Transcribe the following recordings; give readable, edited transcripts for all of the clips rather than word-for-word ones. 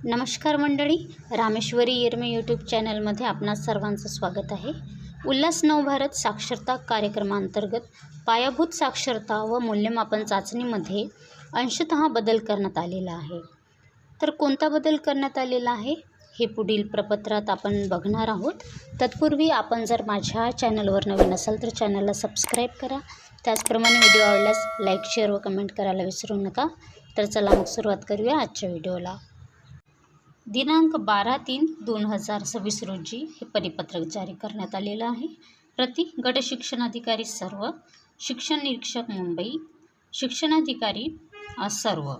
नमस्कार मंडळी, रामेश्वरी येरमे यूट्यूब चॅनलमध्ये आपणा सर्वांचं स्वागत आहे। उल्हास नवभारत साक्षरता कार्यक्रमांतर्गत पायाभूत साक्षरता व मूल्यमापन चाचणीमध्ये अंशतः बदल करण्यात आलेला आहे। तर कोणता बदल करण्यात आलेला आहे हे पुढील प्रपत्रात आपण बघणार आहोत। तत्पूर्वी आपण जर माझ्या चॅनलवर नवीन असाल तर चॅनलला सबस्क्राईब करा। त्याचप्रमाणे व्हिडिओ आवडल्यास लाईक, शेअर व कमेंट करायला विसरू नका। तर चला मग सुरुवात करूया आजच्या व्हिडिओला। दिनांक 12/3/2026 रोजी हे परिपत्रक जारी करण्यात आलेलं आहे। प्रति गट शिक्षणाधिकारी सर्व, शिक्षण निरीक्षक मुंबई, शिक्षणाधिकारी सर्व।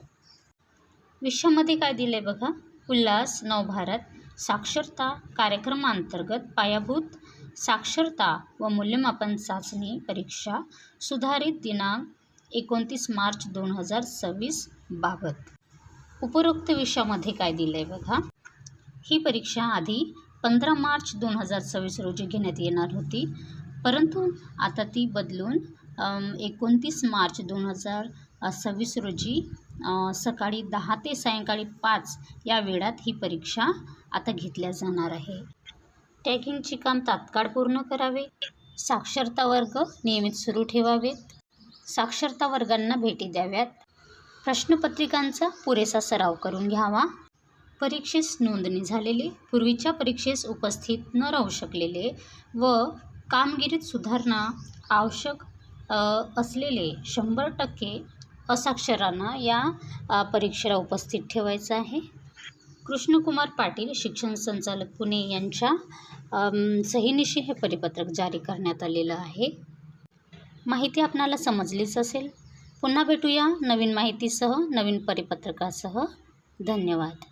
विषयामध्ये काय दिले बघा, उल्हास नवभारत साक्षरता कार्यक्रमांतर्गत पायाभूत साक्षरता व मूल्यमापन चाचणी परीक्षा सुधारित दिनांक 29 मार्च 2026 बाबत। उपरोक्त विषयामध्ये काय दिले बघा, ही परीक्षा आधी 15 मार्च 2026 रोजी घेण्यात येणार होती, परंतु आता ती बदलून 29 मार्च 2026 रोजी सकाळी 10 ते सायंकाळी 5 या वेळात ही परीक्षा आता घेतल्या जाणार आहे। टॅगिंगचे काम तात्काळ पूर्ण करावे, साक्षरता वर्ग नियमित सुरू ठेवावेत, साक्षरता वर्गांना भेटी द्याव्यात, प्रश्नपत्रिकांचा पुरेसा सराव करून घ्यावा, परीक्षेस नोंदणी झालेले, पूर्वीच्या परीक्षेस उपस्थित न राहू शकलेले व कामगिरीत सुधारणा आवश्यक असलेले 100% असाक्षरांना या परीक्षेला उपस्थित ठेवायचं आहे। कृष्णकुमार पाटील, शिक्षण संचालक पुणे यांच्या सहीनिशी हे परिपत्रक जारी करण्यात आलेलं आहे। माहिती आपणाला समजलीच असेल। पुन्हा भेटूया नवीन माहितीसह, नवीन परिपत्रकासह। धन्यवाद।